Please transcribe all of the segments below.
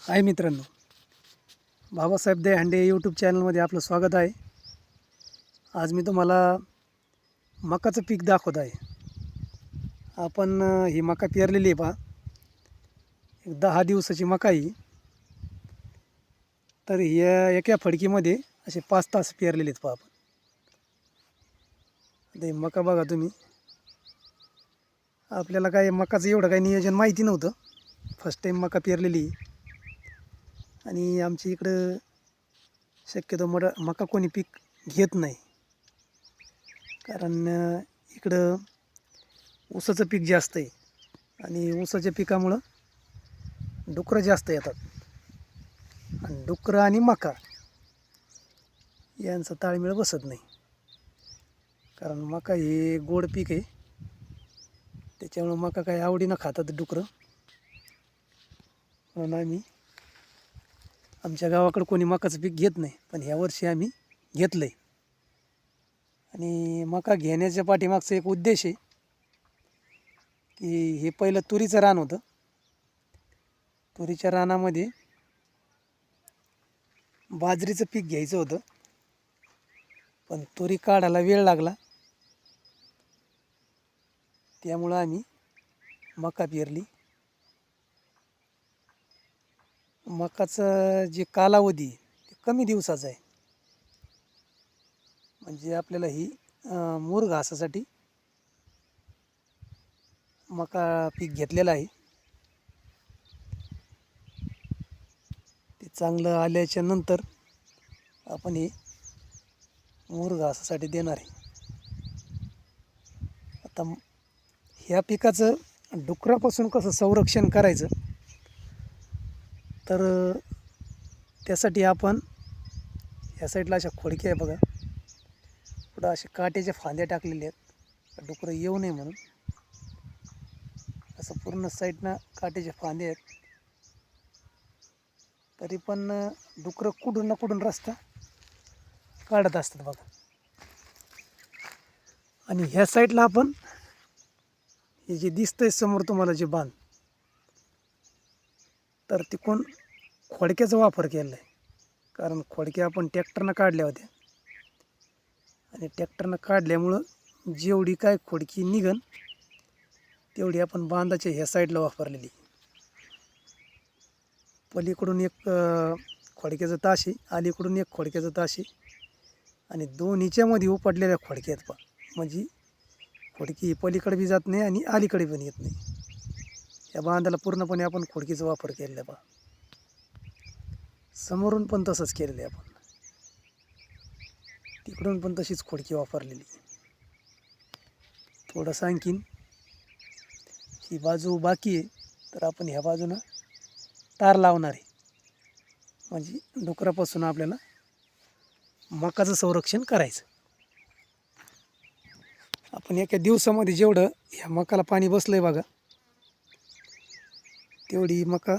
हाय मित्रांनो, बाबासाहेब देहांडे यूट्यूब चॅनलमध्ये आपलं स्वागत आहे. आज मी तुम्हाला मकाचं पीक दाखवत आहे. आपण ही मका पेरलेली आहे पहा. एक 10 दिवसाची मका ही. तर या एका फडकीमध्ये असे 5 तास पेरलेले आहेत पहा आपण. ते मका बघा तुम्ही. आपल्याला काय मकाचं एवढं काही नियोजन माहिती नव्हतं. फर्स्ट टाईम मका पेरलेली आणि आमच्या इकडं शक्यतो मका कोणी पीक घेत नाही. कारण इकडं ऊसाचं पीक जास्त आहे आणि ऊसाच्या पिकामुळं डुकरं जास्त येतात. आणि डुकरं आणि मका यांचा ताळमेळ बसत नाही. कारण मका हे गोड पीक आहे, त्याच्यामुळं मका काही आवडीनं खातात डुकरं. म्हणून आम्ही आमच्या गावाकडं कोणी मकाचं पीक घेत नाही, पण ह्या वर्षी आम्ही घेतलं आहे. आणि मका घेण्याच्या पाठीमागचा एक उद्देश आहे की हे पहिलं तुरीचं रान होतं. तुरीच्या रानामध्ये बाजरीचं पीक घ्यायचं होतं, पण तुरी काढायला वेळ लागला. त्यामुळं आम्ही मका पेरली. मकाचं जे कालावधी ते कमी दिवसाचा आहे. म्हणजे आपल्याला ही मूर घासासाठी मका पीक घेतलेलं आहे. ते चांगलं आल्याच्या नंतर आपण हे मूर घासासाठी देणार आहे. आता ह्या पिकाचं डुकरापासून कसं संरक्षण करायचं, तर त्यासाठी आपण ह्या साईडला अशा खोडक्या आहे बघा, पुढं अशा काट्याच्या फांद्या टाकलेल्या आहेत डुकरं येऊ नये म्हणून. असं पूर्ण साईडनं काट्याच्या फांद्या आहेत. तरी पण डुकरं कुठून ना कुठून रस्ता काढत असतात बघा. आणि ह्या साईडला आपण हे जे दिसतंय समोर तुम्हाला जे बांध, तर तिकडून खोडक्याचा वापर केलेला आहे. कारण खोडक्या आपण ट्रॅक्टरनं काढल्या होत्या आणि ट्रॅक्टरनं काढल्यामुळं जेवढी काय खोडकी निघन तेवढी आपण बांधाच्या ह्या साईडला वापरलेली. पलीकडून एक खोडक्याचं ताश आहे, अलीकडून एक खोडक्याचं ताश आहे आणि दोन्हीच्या मध्ये उपटलेल्या खोडक्या आहेत पहा. म्हणजे खोडकी पलीकडे बी जात नाही आणि अलीकडे पण येत नाही. या बांधाला पूर्णपणे आपण खोडकीचा वापर केलेला आहे पहा. समोरून पण तसंच केलेलं आहे आपण, तिकडून पण तशीच खोडकी वापरलेली. थोडंसं आणखीन ही बाजू बाकी आहे, तर आपण ह्या बाजूनं तार लावणार आहे. म्हणजे डुकरापासून आपल्याला मकाचं संरक्षण करायचं. आपण एका दिवसामध्ये जेवढं ह्या मकाला पाणी बसलं आहे बघा, तेवढी मका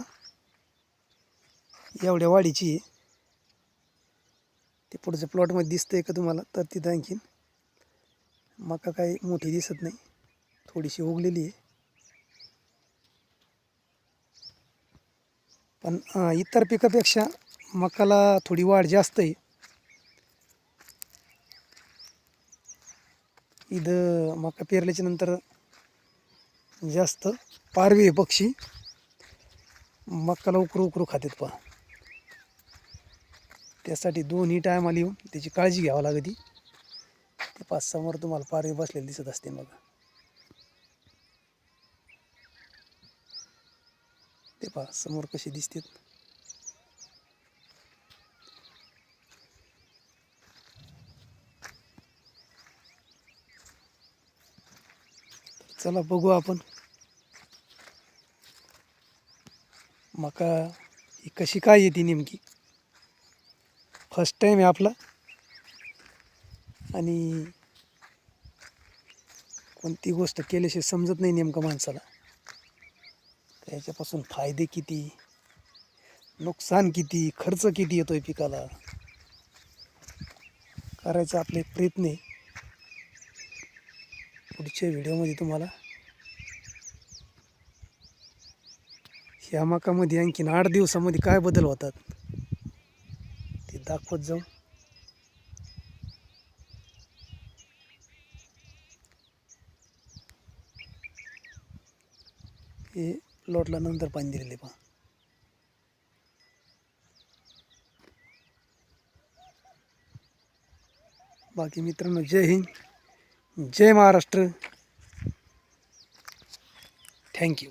एवढ्या वाढीची आहे. ते पुढच्या प्लॉटमध्ये दिसतंय का तुम्हाला, तर तिथं आणखीन मका काही मोठी दिसत नाही, थोडीशी उगलेली आहे. पण इतर पिकापेक्षा मकाला थोडी वाढ जास्त आहे. इथं मका पेरल्याच्या नंतर जास्त पारवे पक्षी मकाला उकरू उकरू खातात पहा. त्यासाठी दोन्ही टायमाला येऊन त्याची काळजी घ्यावी लागते. ते 5 समोर तुम्हाला पारवे बसलेले दिसत असते बघा. ते पहा समोर कसे दिसतात. चला बघू आपण मका ही कशी काय येते नेमकी. फर्स्ट टाईम आहे आपला आणि कोणती गोष्ट केल्याशिवाय समजत नाही नेमकं माणसाला. त्याच्यापासून फायदे किती, नुकसान किती, खर्च किती येतोय पिकाला, करायचा आपले प्रयत्न आहे. पुढच्या व्हिडिओमध्ये तुम्हाला ह्या मकामध्ये आणखीन 8 दिवसामध्ये काय बदल होतात ते दाखवत जाऊ. हे प्लॉटला नंतर पाणी दिलेले पहा. बाकी मित्रांनो, जय हिंद, जय महाराष्ट्र. थँक्यू.